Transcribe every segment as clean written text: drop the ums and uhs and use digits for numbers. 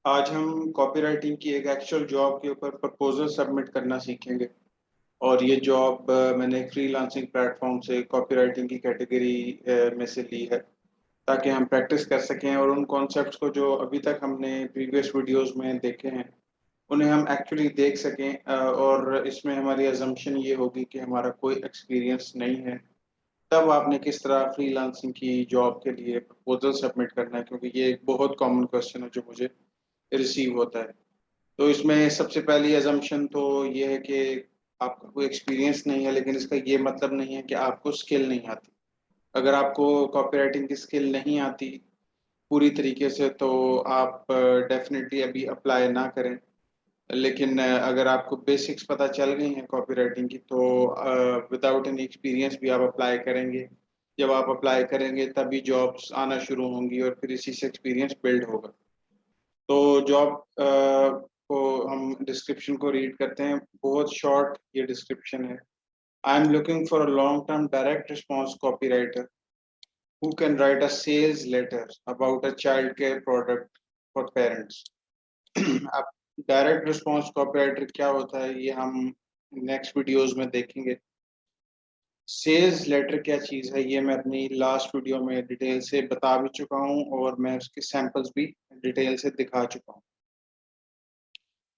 आज हम कॉपीराइटिंग की एक एक्चुअल जॉब के ऊपर प्रपोजल सबमिट करना सीखेंगे। और ये जॉब मैंने फ्रीलांसिंग प्लेटफॉर्म से कॉपीराइटिंग की कैटेगरी में से ली है, ताकि हम प्रैक्टिस कर सकें और उन कॉन्सेप्ट्स को जो अभी तक हमने प्रीवियस वीडियोस में देखे हैं उन्हें हम एक्चुअली देख सकें। और इसमें हमारी अजम्पशन ये होगी कि हमारा कोई एक्सपीरियंस नहीं है। तब आपने किस तरह फ्रीलांसिंग की जॉब के लिए प्रपोजल सबमिट करना है, क्योंकि ये एक बहुत कॉमन क्वेश्चन है जो मुझे रिसीव होता है। तो इसमें सबसे पहली अजम्पशन तो ये है कि आपका कोई एक्सपीरियंस नहीं है, लेकिन इसका ये मतलब नहीं है कि आपको स्किल नहीं आती। अगर आपको कॉपीराइटिंग की स्किल नहीं आती पूरी तरीके से तो आप डेफिनेटली अभी अप्लाई ना करें। लेकिन अगर आपको बेसिक्स पता चल गई हैं कॉपीराइटिंग की तो विदाउट एनी एक्सपीरियंस भी आप अप्लाई करेंगे। जब आप अप्लाई करेंगे तभी जॉब्स आना शुरू होंगी और फिर इसी से एक्सपीरियंस बिल्ड होगा। तो जॉब को हम डिस्क्रिप्शन को रीड करते हैं। बहुत शॉर्ट ये डिस्क्रिप्शन है। I am looking for a long term direct response copywriter who can write a sales letter about a child care product for parents. अब डायरेक्ट रिस्पॉन्स कॉपीराइटर क्या होता है ये हम नेक्स्ट वीडियोस में देखेंगे। सेल्स लेटर क्या चीज़ है ये मैं अपनी लास्ट वीडियो में डिटेल से बता भी चुका हूँ और मैं उसके सैंपल्स भी डिटेल से दिखा चुका हूँ।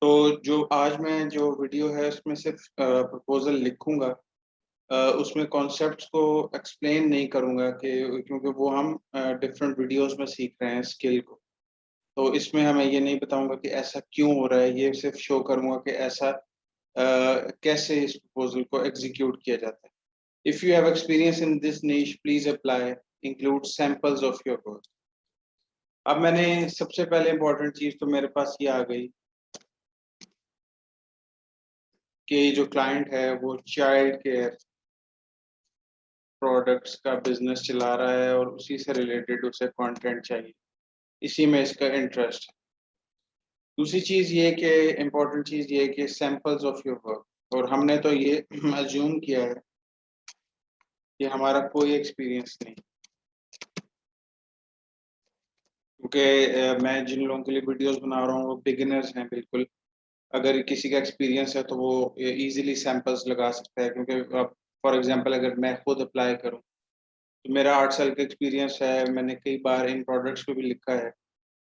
तो जो आज मैं जो वीडियो है उसमें सिर्फ प्रपोजल लिखूंगा। उसमें कॉन्सेप्ट्स को एक्सप्लेन नहीं करूंगा कि क्योंकि वो हम डिफरेंट वीडियोस में सीख रहे हैं स्किल को। तो इसमें हमें ये नहीं बताऊंगा कि ऐसा क्यों हो रहा है, ये सिर्फ शो करूंगा कि ऐसा कैसे इस प्रपोजल को एग्जीक्यूट किया जाता है। If you have experience in this niche please apply, include samples of your work. अब मैंने सबसे पहले इंपॉर्टेंट चीज तो मेरे पास ये आ गई कि जो क्लाइंट है वो चाइल्ड केयर प्रोडक्ट्स का बिजनेस चला रहा है और उसी से रिलेटेड उसे कंटेंट चाहिए, इसी में इसका इंटरेस्ट है। दूसरी चीज़ ये कि इम्पोर्टेंट चीज़ ये कि सैंपल्स ऑफ योर वर्क, और हमने तो ये अज्यूम किया है कि हमारा कोई एक्सपीरियंस नहीं, क्योंकि मैं जिन लोगों के लिए वीडियोस बना रहा हूँ वो बिगिनर्स हैं बिल्कुल। अगर किसी का एक्सपीरियंस है तो वो इजीली सैंपल्स लगा सकता है, क्योंकि फॉर एग्जांपल अगर मैं खुद अप्लाई करूँ तो मेरा 8 साल का एक्सपीरियंस है, मैंने कई बार इन प्रोडक्ट्स को भी लिखा है,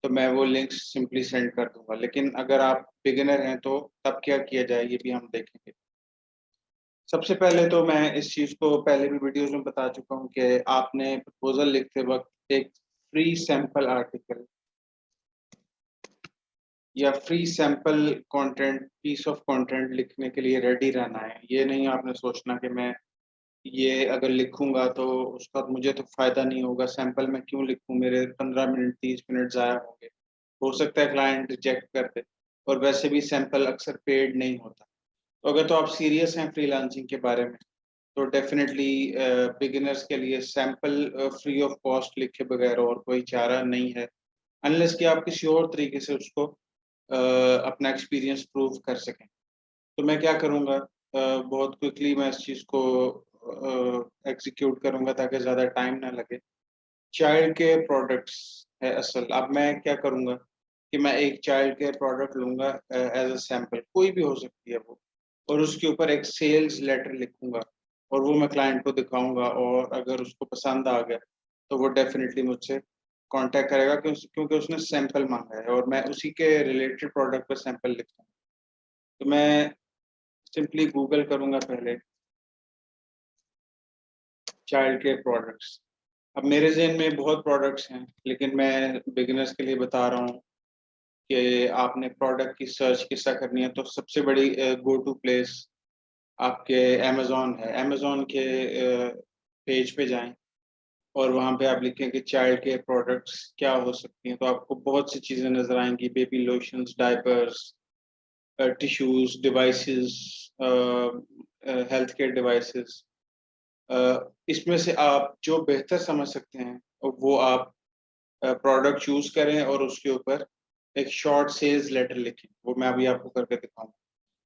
तो मैं वो लिंक्स सिंपली सेंड कर दूंगा। लेकिन अगर आप बिगिनर हैं तो तब क्या किया जाए ये भी हम देखेंगे। सबसे पहले तो मैं इस चीज़ को पहले भी वीडियोस में बता चुका हूँ कि आपने प्रपोजल लिखते वक्त एक फ्री सैंपल आर्टिकल या free sample content piece of content लिखने के लिए रेडी रहना है। ये नहीं आपने सोचना कि मैं ये अगर लिखूंगा तो उसका मुझे तो फायदा नहीं होगा, सैंपल मैं क्यों लिखूं, मेरे 15 मिनट 30 मिनट ज़ाया होंगे। हो सकता है क्लाइंट रिजेक्ट कर दे, और वैसे भी सैंपल अक्सर पेड नहीं होता। तो अगर तो आप सीरियस हैं फ्रीलांसिंग के बारे में तो डेफिनेटली बिगिनर्स के लिए सैंपल फ्री ऑफ कॉस्ट लिखे बगैर और कोई चारा नहीं है, अनलेस कि आप किसी और तरीके से उसको अपना एक्सपीरियंस प्रूव कर सकें। तो मैं क्या करूँगा, बहुत क्विकली मैं इस चीज़ को एग्जीक्यूट करूँगा ताकि ज़्यादा टाइम ना लगे। चाइल्ड केयर प्रोडक्ट्स है असल। अब मैं क्या करूँगा कि मैं एक चाइल्ड केयर प्रोडक्ट लूँगा एज अ सैंपल, कोई भी हो सकती है वो, और उसके ऊपर एक सेल्स लेटर लिखूँगा और वो मैं क्लाइंट को दिखाऊँगा, और अगर उसको पसंद आ गया तो वो डेफिनेटली मुझसे कांटेक्ट करेगा, क्योंकि उसने सैंपल मांगा है और मैं उसी के रिलेटेड प्रोडक्ट पर सैंपल लिखूँगा। तो मैं सिंपली गूगल करूँगा पहले चाइल्ड केयर प्रोडक्ट्स। अब मेरे ज़हन में बहुत प्रोडक्ट्स हैं, लेकिन मैं बिगिनर्स के लिए बता रहा हूँ कि आपने प्रोडक्ट की सर्च किस तरह करनी है। तो सबसे बड़ी गो टू प्लेस आपके अमेज़न है। अमेज़न के पेज पे जाएँ और वहाँ पे आप लिखें कि चाइल्ड केयर प्रोडक्ट्स क्या हो सकती हैं, तो आपको बहुत सी चीज़ें नज़र आएँगी। Baby lotions, diapers, tissues, devices, health care devices. इसमें से आप जो बेहतर समझ सकते हैं वो आप प्रोडक्ट चूज़ करें और उसके ऊपर एक शॉर्ट सेल्स लेटर लिखें। वो मैं अभी आपको करके दिखाऊँगा।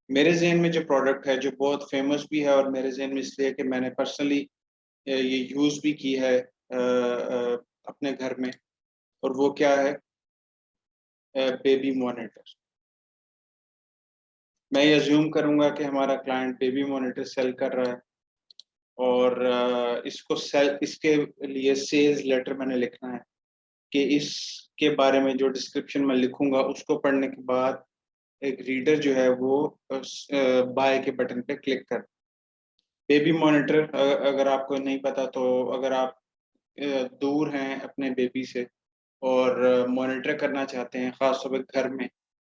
मेरे ज़हन में जो प्रोडक्ट है जो बहुत फ़ेमस भी है और मेरे ज़हन में इसलिए कि मैंने पर्सनली ये यूज़ भी की है अपने घर में, और वो क्या है, बेबी मॉनिटर। मैं ये अज्यूम करूंगा कि हमारा क्लाइंट बेबी मॉनिटर सेल कर रहा है और इसके लिए सेल्स लेटर मैंने लिखना है कि इसके बारे में जो डिस्क्रिप्शन मैं लिखूंगा उसको पढ़ने के बाद एक रीडर जो है वो बाय के बटन पे क्लिक कर। बेबी मॉनिटर अगर आपको नहीं पता तो अगर आप दूर हैं अपने बेबी से और मॉनिटर करना चाहते हैं खास तौर पर घर में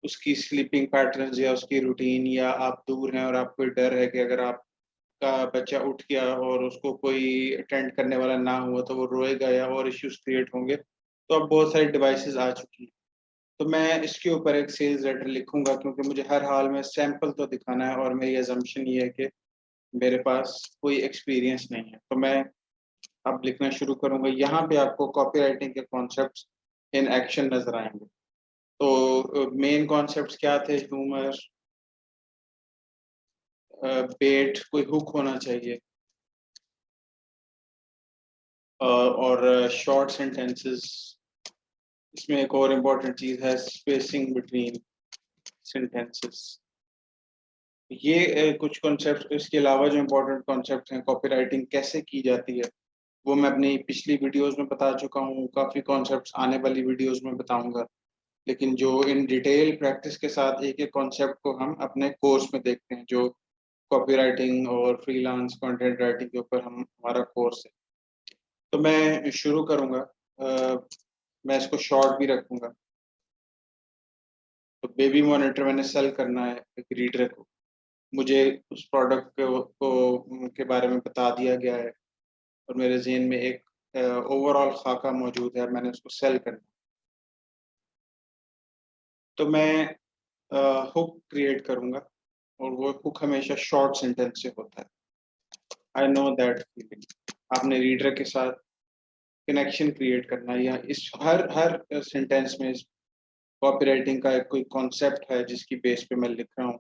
उसकी स्लीपिंग पैटर्न्स या उसकी रूटीन, या आप दूर हैं और आपको डर है कि अगर आपका बच्चा उठ गया और उसको कोई अटेंड करने वाला ना हुआ तो वो रोएगा या और इश्यूज क्रिएट होंगे, तो अब बहुत सारी डिवाइसेस आ चुकी हैं। तो मैं इसके ऊपर एक सेल्स लेटर लिखूंगा क्योंकि मुझे हर हाल में सैंपल तो दिखाना है और मेरी अजम्पशन ये है कि मेरे पास कोई एक्सपीरियंस नहीं है। तो मैं अब लिखना शुरू करूंगा। यहाँ पे आपको कॉपी राइटिंग के कॉन्सेप्ट्स इन एक्शन नजर आएंगे। तो मेन कॉन्सेप्ट्स क्या थे? ह्यूमर, बेट, कोई हुक होना चाहिए, और शॉर्ट सेंटेंसेस। इसमें एक और इम्पोर्टेंट चीज है स्पेसिंग बिटवीन सेंटेंसेस। ये कुछ कॉन्सेप्ट, इसके अलावा जो इम्पोर्टेंट कॉन्सेप्ट हैं कॉपी राइटिंग कैसे की जाती है वो मैं अपनी पिछली वीडियोस में बता चुका हूँ। काफ़ी कॉन्सेप्ट्स आने वाली वीडियोस में बताऊंगा, लेकिन जो इन डिटेल प्रैक्टिस के साथ एक एक कॉन्सेप्ट को हम अपने कोर्स में देखते हैं, जो कॉपी राइटिंग और फ्रीलांस कंटेंट राइटिंग के ऊपर हम हमारा कोर्स है। तो मैं शुरू करूंगा। मैं इसको शॉर्ट भी रखूंगा। तो बेबी मॉनिटर मैंने सेल करना है एक रीडर को। मुझे उस प्रोडक्ट के बारे में बता दिया गया है और मेरे जहन में एक ओवरऑल खाका मौजूद है, मैंने उसको सेल करना। तो मैं हुक क्रिएट करूंगा और वो हुक हमेशा शॉर्ट सेंटेंस से होता है। I know that feeling. आपने रीडर के साथ कनेक्शन क्रिएट करना है, या इस हर हर सेंटेंस में कॉपी राइटिंग का एक कोई कॉन्सेप्ट है जिसकी बेस पे मैं लिख रहा हूँ,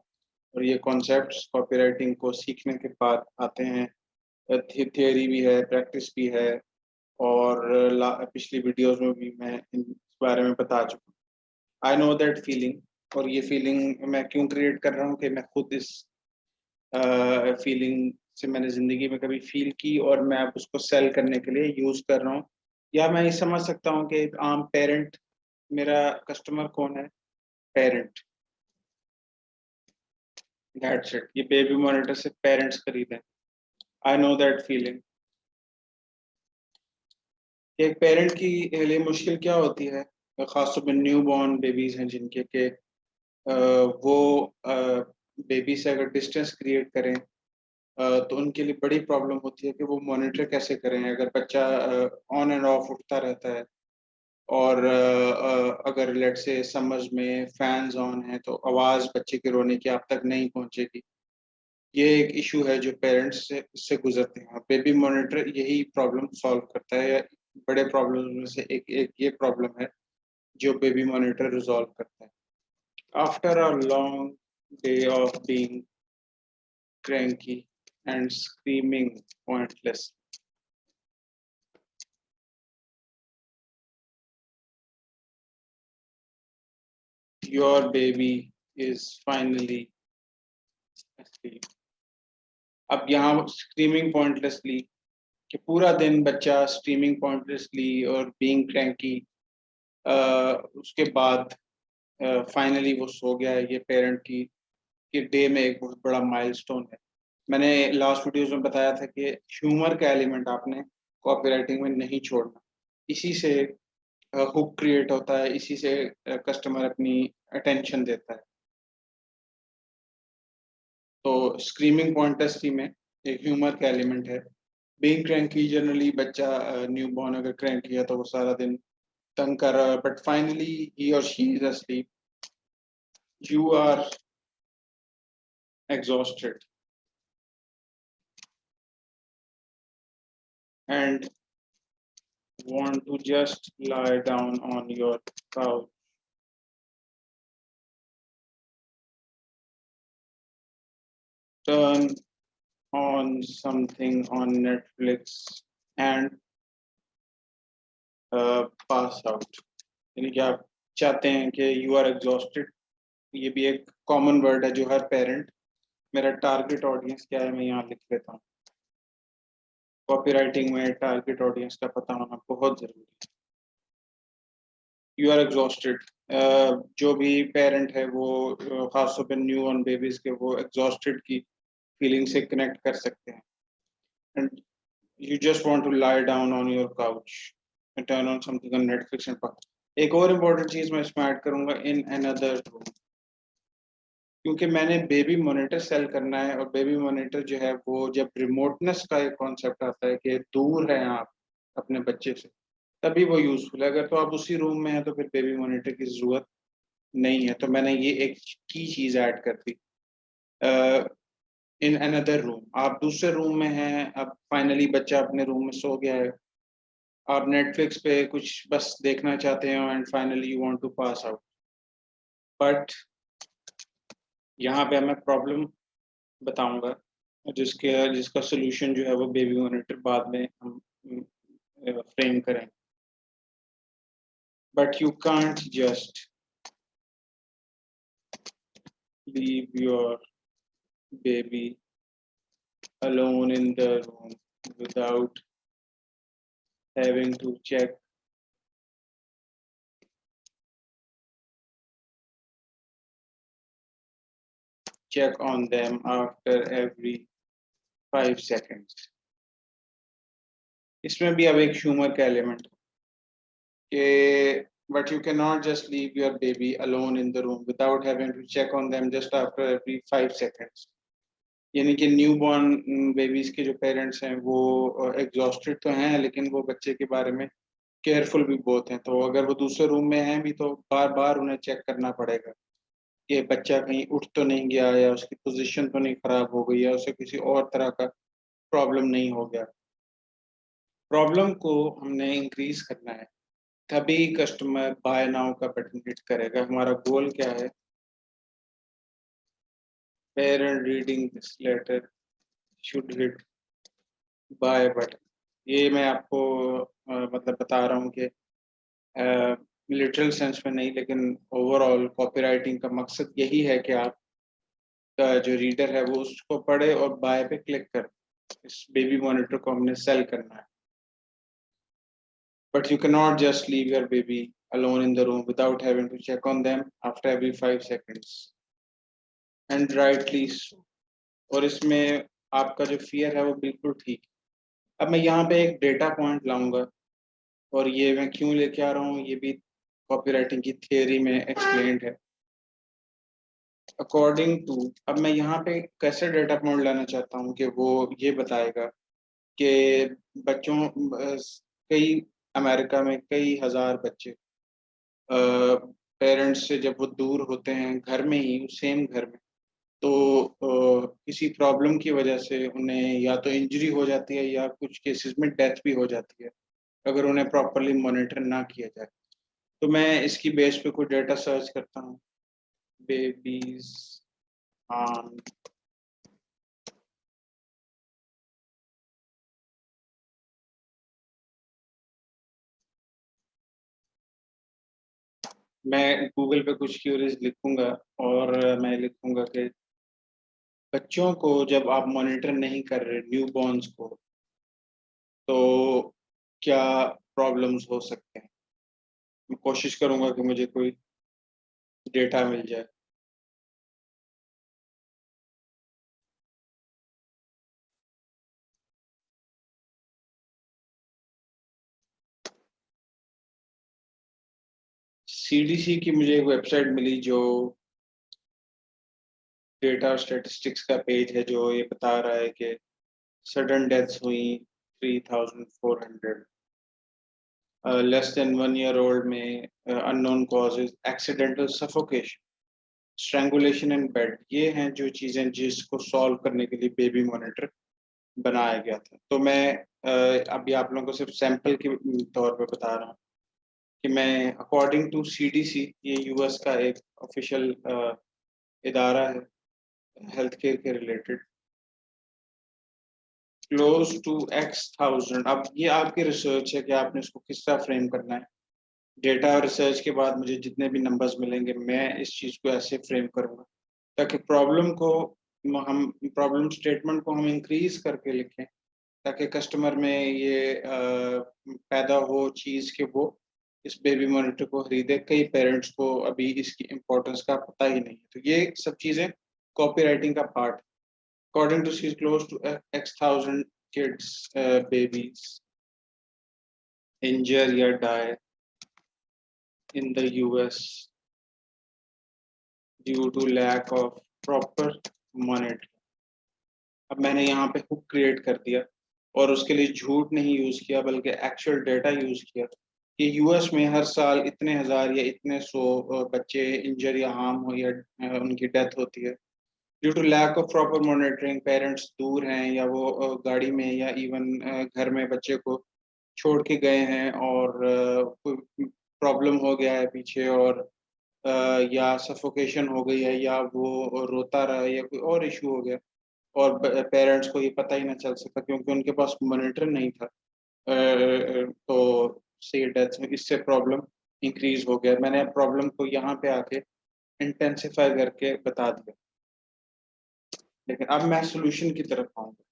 और ये कॉन्सेप्ट्स कॉपी राइटिंग को सीखने के बाद आते हैं। थियोरी भी है, प्रैक्टिस भी है, और पिछली वीडियोस में भी मैं इस बारे में बता चुका हूँ। आई नो दैट फीलिंग, और ये फीलिंग मैं क्यों क्रिएट कर रहा हूँ कि मैं खुद इस फीलिंग से मैंने ज़िंदगी में कभी फील की और मैं अब उसको सेल करने के लिए यूज़ कर रहा हूँ। या मैं ये समझ सकता हूँ कि एक आम पेरेंट, मेरा कस्टमर कौन है? पेरेंट। That's it. ये बेबी मॉनिटर से पेरेंट्स खरीदें। I know that feeling. एक पेरेंट की लिए मुश्किल क्या होती है, खासतौर पर न्यू बॉर्न बेबीज हैं जिनके के वो बेबी से अगर डिस्टेंस क्रिएट करें तो उनके लिए बड़ी प्रॉब्लम होती है कि वो मॉनिटर कैसे करें अगर बच्चा ऑन एंड ऑफ उठता रहता है, और अगर लेट से समर्स में फैंस ऑन है तो आवाज़ बच्चे के रोने की आप तक नहीं पहुंचेगी। ये एक इशू है जो पेरेंट्स से गुजरते हैं। बेबी मॉनिटर यही प्रॉब्लम सॉल्व करता है, या बड़े प्रॉब्लम में से एक एक ये प्रॉब्लम है जो बेबी मॉनिटर रिजॉल्व करता है। After a long day of being cranky and screaming pointless, your baby is finally asleep. अब यहाँ स्क्रीमिंग पॉइंटलेसली कि पूरा दिन बच्चा स्ट्रीमिंग पॉइंटलेसली और बीइंग क्रैंकी, उसके बाद फाइनली वो सो गया है। ये पेरेंट की कि डे में एक बहुत बड़ा माइलस्टोन है। मैंने लास्ट वीडियोस में बताया था कि ह्यूमर का एलिमेंट आपने कॉपीराइटिंग में नहीं छोड़ना। इसी से हुक क्रिएट होता है, इसी से कस्टमर अपनी अटेंशन देता है। तो स्क्रीमिंग पॉइंटलेसली में एक ह्यूमर का एलिमेंट है। बीइंग क्रैंकी, जनरली बच्चा न्यू बॉर्न अगर क्रैंकी है तो वो सारा दिन तंग कर रहा है, बट फाइनली ही और she is asleep. You are exhausted and want to just lie down on your couch. Turn on something on Netflix and pass out. यानी कि आप चाहते हैं कि यू आर एग्जॉस्टेड, ये भी एक कॉमन वर्ड है जो हर पेरेंट, मेरा टारगेट ऑडियंस क्या है मैं यहाँ लिख लेता हूँ। कॉपीराइटिंग में टारगेट ऑडियंस का पता होना बहुत जरूरी है। यू आर एग्जॉस्टेड, जो भी पेरेंट है वो खासतौर पर न्यू ऑन बेबीज के, वो एग्जॉस्टेड की फीलिंग से कनेक्ट कर सकते हैं। And you just want to lie down on your couch and turn on something on Netflix and एक और इम्पोर्टेंट चीज मैं इसमें ऐड करूंगा, इन अनदर रूम, क्योंकि मैंने बेबी मॉनिटर सेल करना है, और बेबी मॉनिटर जो है वो जब रिमोटनेस का एक कॉन्सेप्ट आता है कि दूर हैं आप अपने बच्चे से, तभी वो यूजफुल है। अगर तो आप उसी रूम में हैं तो फिर बेबी मॉनिटर की जरूरत नहीं है। तो मैंने ये एक की चीज ऐड कर दी, इन अनदर रूम। आप दूसरे रूम में हैं, अब फाइनली बच्चा अपने रूम में सो गया है, आप नेटफ्लिक्स पे कुछ बस देखना चाहते हो and finally you want to pass out, but यहाँ पे मैं प्रॉब्लम बताऊंगा जिसका सोल्यूशन जो है वो बेबी मॉनिटर बाद में हम फ्रेम करें। But you can't just leave your baby alone in the room without having to check on them after every 5 seconds। इसमें भी अब एक ह्यूमर का एलिमेंट कि but you cannot just leave your baby alone in the room without having to check on them just after every 5 seconds। यानी कि new born babies के जो पेरेंट्स हैं वो एग्जॉस्टेड तो हैं, लेकिन वो बच्चे के बारे में केयरफुल भी बहुत हैं। तो अगर वो दूसरे रूम में हैं भी तो बार बार उन्हें चेक करना पड़ेगा कि बच्चा कहीं उठ तो नहीं गया, या उसकी पोजीशन तो नहीं खराब हो गई, या उसे किसी और तरह का प्रॉब्लम नहीं हो गया। प्रॉब्लम को हमने इंक्रीज करना है, तभी कस्टमर बाय नाउ का बटन हिट करेगा। हमारा गोल क्या है? Parent reading this letter should hit buy button. ये मैं आपको मतलब बता रहा हूँ कि लिटरल सेंस में नहीं, लेकिन ओवरऑल कॉपीराइटिंग का मकसद यही है कि आप का जो रीडर है वो उसको पढ़े और बाय पे क्लिक कर। इस बेबी मॉनिटर को हमने सेल करना है। But you can not just leave your baby alone in the room without having to check on them after every 5 seconds, and rightly so। और इसमें आपका जो फियर है वो बिल्कुल ठीक। अब मैं यहाँ पे एक डेटा पॉइंट लाऊंगा, और ये मैं क्यों लेके आ रहा हूँ ये भी कॉपीराइटिंग की थियोरी में एक्सप्लेन्ड है। अकॉर्डिंग टू, अब मैं यहाँ पे कैसे डेटा पॉइंट लाना चाहता हूँ कि वो ये बताएगा कि बच्चों कई अमेरिका में कई हजार बच्चे पेरेंट्स से जब वो दूर होते हैं घर में ही, सेम घर में, तो किसी प्रॉब्लम की वजह से उन्हें या तो इंजरी हो जाती है या कुछ केसेस में डेथ भी हो जाती है अगर उन्हें प्रॉपरली मॉनिटर ना किया जाए। तो मैं इसकी बेस पे कोई डेटा सर्च करता हूँ, बेबीज ऑन मैं गूगल पे कुछ क्यूरीज लिखूंगा, और मैं लिखूंगा कि बच्चों को जब आप मॉनिटर नहीं कर रहे न्यू बॉर्न्स को, तो क्या प्रॉब्लम्स हो सकते हैं। मैं कोशिश करूंगा कि मुझे कोई डेटा मिल जाए। सीडीसी की मुझे एक वेबसाइट मिली जो डेटा स्टैटिस्टिक्स का पेज है, जो ये बता रहा है कि सडन डेथ्स हुई 3,400, लेस देन 1 year old में unknown causes, accidental suffocation, strangulation and bed, ये हैं जो चीज़ें जिसको सॉल्व करने के लिए बेबी मॉनिटर बनाया गया था। तो मैं अभी आप लोगों को सिर्फ सैंपल के तौर पे बता रहा हूँ कि मैं अकॉर्डिंग टू सीडीसी, ये यूएस का एक ऑफिशियल इदारा है हेल्थ केयर के रिलेटेड, क्लोज टू X 1000। अब ये आपकी रिसर्च है कि आपने इसको किस तरह फ्रेम करना है। डेटा और रिसर्च के बाद मुझे जितने भी नंबर्स मिलेंगे, मैं इस चीज़ को ऐसे फ्रेम करूँगा ताकि हम प्रॉब्लम स्टेटमेंट को हम इंक्रीज करके लिखें, ताकि कस्टमर में ये पैदा हो चीज़ कि वो इस बेबी मॉनिटर को खरीदे। कई पेरेंट्स को अभी इसकी इम्पोर्टेंस का पता ही नहीं है। तो ये सब चीज़ें कॉपी राइटिंग का part. According to C close to X thousand kids babies injure या die in the US due to lack of proper monitoring। अब मैंने यहाँ पे हुक क्रिएट कर दिया और उसके लिए झूठ नहीं यूज किया बल्कि एक्चुअल डेटा यूज किया कि यूएस में हर साल इतने हजार या इतने सौ बच्चे इंजर या हार्म हो या उनकी डेथ होती है due to lack of proper monitoring. Parents दूर हैं या वो गाड़ी में या इवन घर में बच्चे को छोड़ के गए हैं और कोई प्रॉब्लम हो गया है पीछे और या सफोकेशन हो गई है या वो रोता रहा है या कोई और इशू हो गया और पेरेंट्स को ये पता ही ना चल सका क्योंकि उनके पास मॉनिटर नहीं था। तो सी डेथ में इससे प्रॉब्लम इंक्रीज हो गया। मैंने प्रॉब्लम को यहाँ पे आके इंटेंसिफाई करके बता दिया, लेकिन अब मैं सोल्यूशन की तरफ आऊंगा।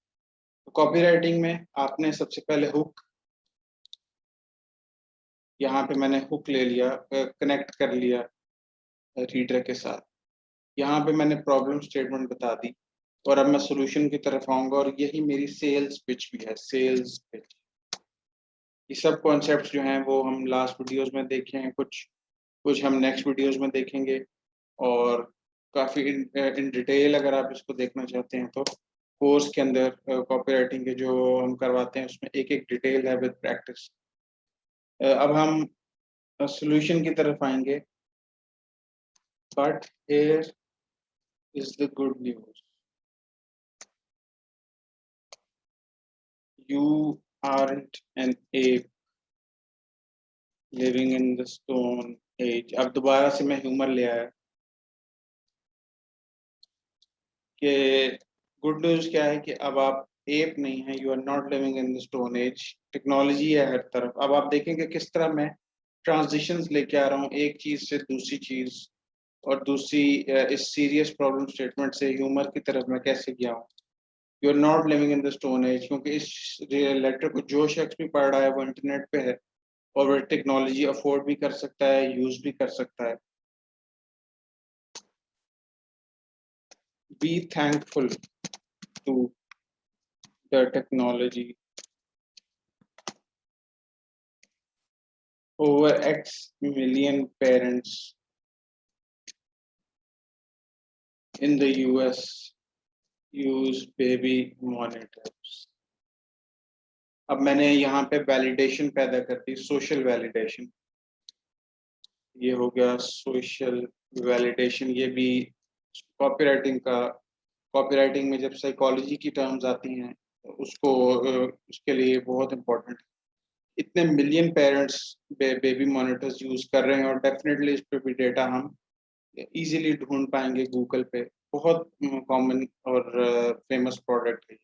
तो कॉपी राइटिंग में आपने सबसे पहले हुक, यहाँ पे मैंने हुक ले लिया, कनेक्ट कर लिया रीडर के साथ। यहाँ पे मैंने प्रॉब्लम स्टेटमेंट बता दी और अब मैं सोल्यूशन की तरफ आऊंगा और यही मेरी सेल्स पिच भी है। सेल्स पिच, ये सब कॉन्सेप्ट्स जो हैं वो हम लास्ट वीडियोस में देखे हैं, कुछ कुछ हम नेक्स्ट वीडियोस में देखेंगे और काफ़ी इन डिटेल अगर आप इसको देखना चाहते हैं तो कोर्स के अंदर कॉपी राइटिंग के जो हम करवाते हैं उसमें एक एक डिटेल है विद प्रैक्टिस। अब हम सॉल्यूशन की तरफ आएंगे, but here is the good news. You aren't an ape living in the stone age. अब दोबारा से मैं ह्यूमर ले आया कि गुड न्यूज क्या है कि अब आप एप नहीं है, you are not living in the stone age. Technology है हर तरफ। अब आप देखेंगे किस तरह मैं ट्रांजिशंस लेके आ रहा हूँ एक चीज से दूसरी चीज और दूसरी इस सीरियस प्रॉब्लम स्टेटमेंट से ह्यूमर की तरफ मैं कैसे गया हूँ। You are not living in the stone age, क्योंकि इस लेटर को जो शख्स भी पढ़ रहा है वो इंटरनेट पे है और वो टेक्नोलॉजी अफोर्ड भी कर सकता है, यूज भी कर सकता है। Be thankful to the technology. Over X million parents in the US use baby monitors। अब मैंने यहाँ पे वैलिडेशन पैदा कर दी, सोशल वैलिडेशन। ये हो गया सोशल वैलिडेशन। ये भी कॉपीराइटिंग का, कॉपीराइटिंग में जब साइकोलॉजी की टर्म्स आती हैं उसको उसके लिए बहुत इम्पोर्टेंट। इतने million parents baby monitors use कर रहे हैं और डेफिनेटली इस पे भी डेटा हम इजीली ढूंढ पाएंगे गूगल पे। बहुत कॉमन और फेमस प्रोडक्ट है।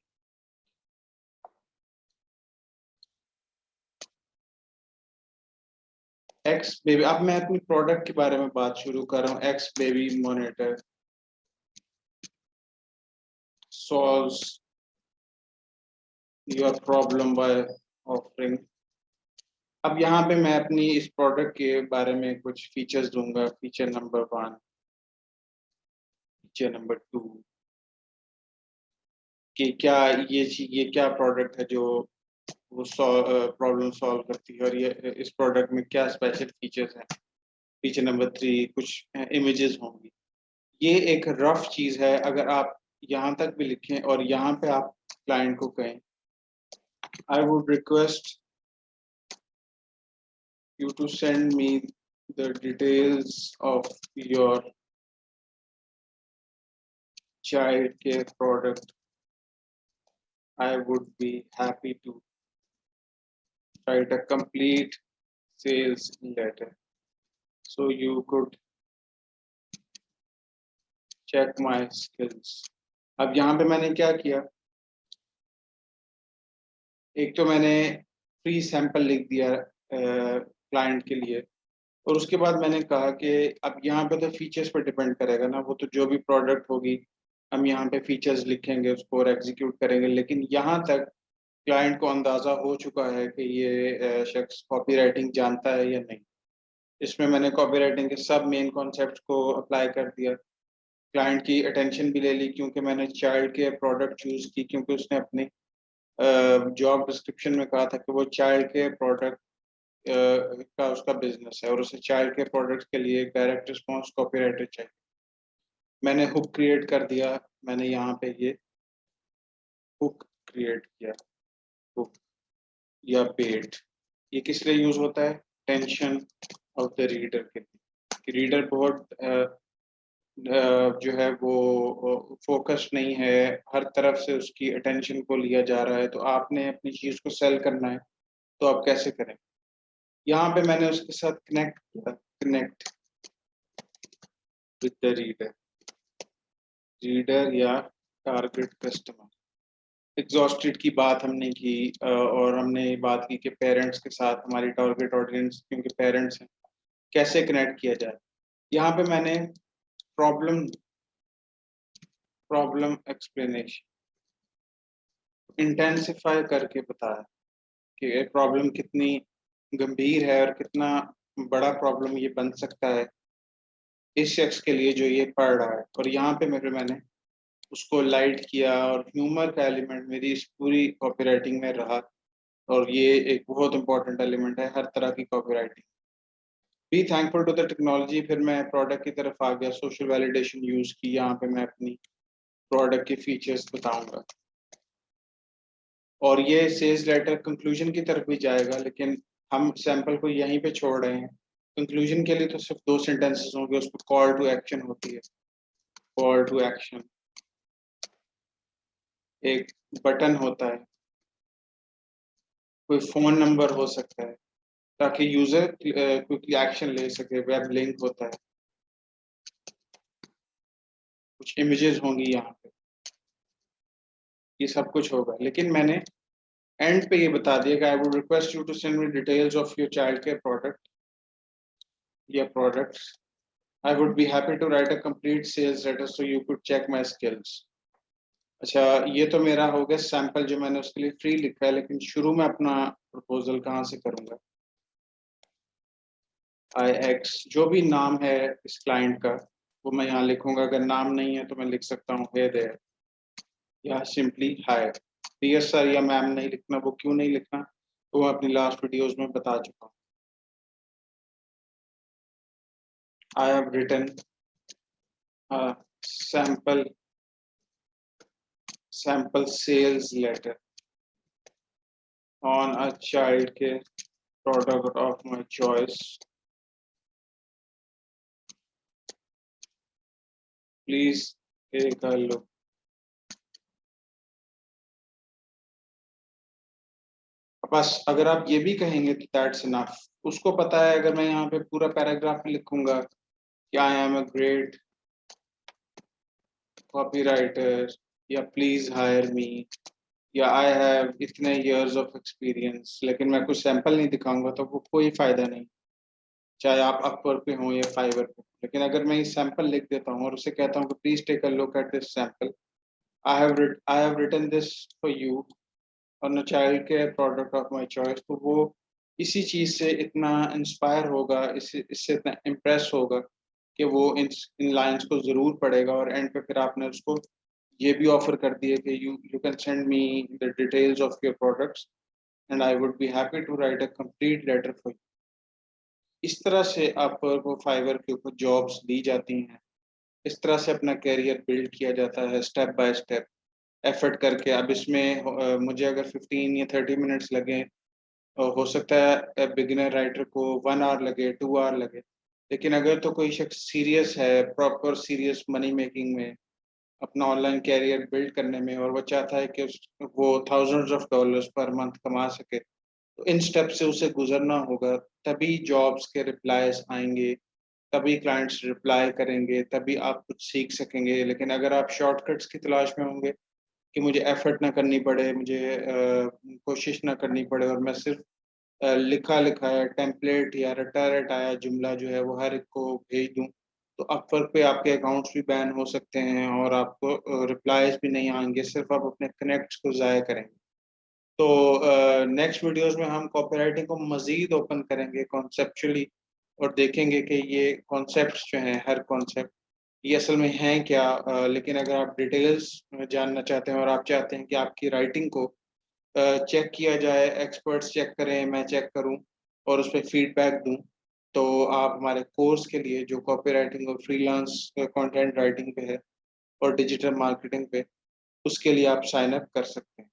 एक्स बेबी, अब मैं अपनी प्रोडक्ट के बारे में बात शुरू कर रहा हूँ। X baby monitor solves your problem by offering. अब यहाँ पे मैं अपनी इस प्रोडक्ट के बारे में कुछ फीचर्स दूंगा। फीचर नंबर 1, फीचर नंबर 2 कि क्या ये क्या प्रोडक्ट है जो वो प्रॉब्लम सॉल्व करती है और ये इस प्रोडक्ट में क्या स्पेशल फीचर्स हैं। फीचर नंबर 3 कुछ इमेजेस होंगी। ये एक रफ चीज है। अगर आप यहाँ तक भी लिखें और यहाँ पे आप क्लाइंट को कहें I would request you to send me the details of your child care product, I would be happy to write a complete sales letter so you could check my skills। अब यहाँ पे मैंने क्या किया, एक तो मैंने फ्री सैंपल लिख दिया क्लाइंट के लिए और उसके बाद मैंने कहा कि अब यहाँ पे तो फीचर्स पर डिपेंड करेगा ना, वो तो जो भी प्रोडक्ट होगी हम यहाँ पे फीचर्स लिखेंगे उसको और एग्जीक्यूट करेंगे, लेकिन यहाँ तक क्लाइंट को अंदाजा हो चुका है कि ये शख्स कॉपीराइटिंग जानता है या नहीं। इसमें मैंने कॉपीराइटिंग के सब मेन कॉन्सेप्ट को अप्लाई कर दिया। क्लाइंट की अटेंशन भी ले ली, क्योंकि मैंने चाइल्ड केयर प्रोडक्ट चूज की, क्योंकि उसने अपनी जॉब डिस्क्रिप्शन में कहा था कि वो चाइल्ड केयर प्रोडक्ट का उसका बिजनेस है और उसे चाइल्ड केयर प्रोडक्ट के लिए एक डायरेक्ट रिस्पॉन्स कॉपीराइटर चाहिए। मैंने हुक क्रिएट कर दिया। मैंने यहाँ पे ये हुक क्रिएट किया, हुक या बेट। ये किस लिए यूज होता है? टेंशन ऑफ द रीडर के लिए। रीडर बहुत जो है वो फोकस नहीं है, हर तरफ से उसकी अटेंशन को लिया जा रहा है, तो आपने अपनी चीज को सेल करना है तो आप कैसे करें? यहाँ पे मैंने उसके साथ कनेक्ट किया, connect with the reader, reader या टारगेट कस्टमर। एग्जॉस्टेड की बात हमने की और हमने बात की कि पेरेंट्स के साथ हमारी टारगेट ऑडियंस क्योंकि पेरेंट्स हैं, कैसे कनेक्ट किया जाए। यहाँ पे मैंने प्रॉब्लम प्रॉब्लम एक्सप्लेनेशन इंटेंसिफाई करके बताया कि प्रॉब्लम कितनी गंभीर है और कितना बड़ा प्रॉब्लम ये बन सकता है इस शख्स के लिए जो ये पढ़ रहा है। और यहाँ पे मैंने उसको लाइट किया और ह्यूमर का एलिमेंट मेरी इस पूरी कॉपीराइटिंग में रहा, और ये एक बहुत इंपॉर्टेंट एलिमेंट है हर तरह की copywriting. Be thankful to the technology. फिर मैं प्रोडक्ट की तरफ आ गया, सोशल वैलिडेशन यूज की। यहाँ पे मैं अपनी प्रोडक्ट के फीचर्स बताऊंगा और ये सेल्स लेटर कंक्लूजन की तरफ भी जाएगा, लेकिन हम सैंपल को यहीं पे छोड़ रहे हैं। कंक्लूजन के लिए तो सिर्फ 2 सेंटेंसेस होंगे, उसमें कॉल टू एक्शन होती है। कॉल टू एक्शन, एक बटन होता है, कोई फोन नंबर हो सकता है ताकि यूजर क्विकली एक्शन ले सके, वेब लिंक होता है, कुछ इमेजेस होंगी यहाँ पे, ये सब कुछ होगा। लेकिन मैंने एंड पे ये बता दिया कि I would request you to send me details of your child care product या products. I would be happy to write a complete sales letter so you could check my skills. अच्छा, ये तो मेरा हो गया सैंपल जो मैंने उसके लिए फ्री लिखा है, लेकिन शुरू में अपना प्रपोजल कहाँ से करूंगा? आई एक्स, जो भी नाम है इस क्लाइंट का वो मैं यहाँ लिखूंगा। अगर नाम नहीं है तो मैं लिख सकता हूँ हे देयर या सिंपली हाय। डियर सर या मैम नहीं लिखना, वो क्यों नहीं लिखना तो मैं अपनी लास्ट वीडियोस में बता चुका हूँ। I have written sample sample sales letter on a child के product of my choice, please take a look. बस अगर आप ये भी कहेंगे तो दैट्स इनफ। उसको पता है अगर मैं यहाँ पे पूरा पैराग्राफ लिखूंगा कि I am a great copywriter या प्लीज हायर मी या आई हैव इतने इयर्स ऑफ एक्सपीरियंस, लेकिन मैं कुछ सैंपल नहीं दिखाऊंगा तो वो कोई फायदा नहीं, चाहे आप अपवर्क पे हो या फाइवर पे। लेकिन अगर मैं ये सैंपल लिख देता हूँ और उसे कहता हूँ कि please take a look at this sample, I have written this for you on a child care product of my choice, तो वो इसी चीज से इतना इंस्पायर होगा, इससे इतना इम्प्रेस होगा कि वो इन लाइंस को जरूर पढ़ेगा। और एंड पे फिर आपने उसको ये भी ऑफर कर दिया कि you can send me the details of your products and I would be happy to write a complete letter for you. इस तरह से आपको फाइवर के ऊपर जॉब्स दी जाती हैं, इस तरह से अपना कैरियर बिल्ड किया जाता है स्टेप बाय स्टेप, एफर्ट करके। अब इसमें मुझे अगर 15 या 30 मिनट्स लगे, हो सकता है बिगिनर राइटर को 1 आवर लगे, 2 आवर लगे, लेकिन अगर तो कोई शख्स सीरियस है, प्रॉपर सीरियस मनी मेकिंग में, अपना ऑनलाइन कैरियर बिल्ड करने में, और वो चाहता है कि वो thousands of dollars per month कमा सके, तो इन स्टेप से उसे गुजरना होगा। तभी जॉब्स के रिप्लाईज आएंगे, तभी क्लाइंट्स रिप्लाई करेंगे, तभी आप कुछ सीख सकेंगे। लेकिन अगर आप शॉर्टकट्स की तलाश में होंगे कि मुझे एफर्ट ना करनी पड़े, मुझे कोशिश ना करनी पड़े और मैं सिर्फ लिखा लिखाया टेम्पलेट या रटा रटाया जुमला जो है वो हर एक को भेज दूं, तो अपवर्क पे आपके अकाउंट्स भी बैन हो सकते हैं और आपको रिप्लाईज भी नहीं आएंगे, सिर्फ आप अपने कनेक्ट्स को ज़ाया करेंगे। तो नेक्स्ट वीडियोस में हम कॉपीराइटिंग को मज़ीद ओपन करेंगे कॉन्सेप्चुअली, और देखेंगे कि ये कॉन्सेप्ट्स जो हैं, हर कॉन्सेप्ट ये असल में हैं क्या। लेकिन अगर आप डिटेल्स जानना चाहते हैं और आप चाहते हैं कि आपकी राइटिंग को चेक किया जाए, एक्सपर्ट्स चेक करें, मैं चेक करूं और उस पर फीडबैक दूं, तो आप हमारे कोर्स के लिए जो कॉपीराइटिंग और फ्रीलांस कंटेंट राइटिंग पे है और डिजिटल मार्केटिंग पे, उसके लिए आप साइन अप कर सकते हैं।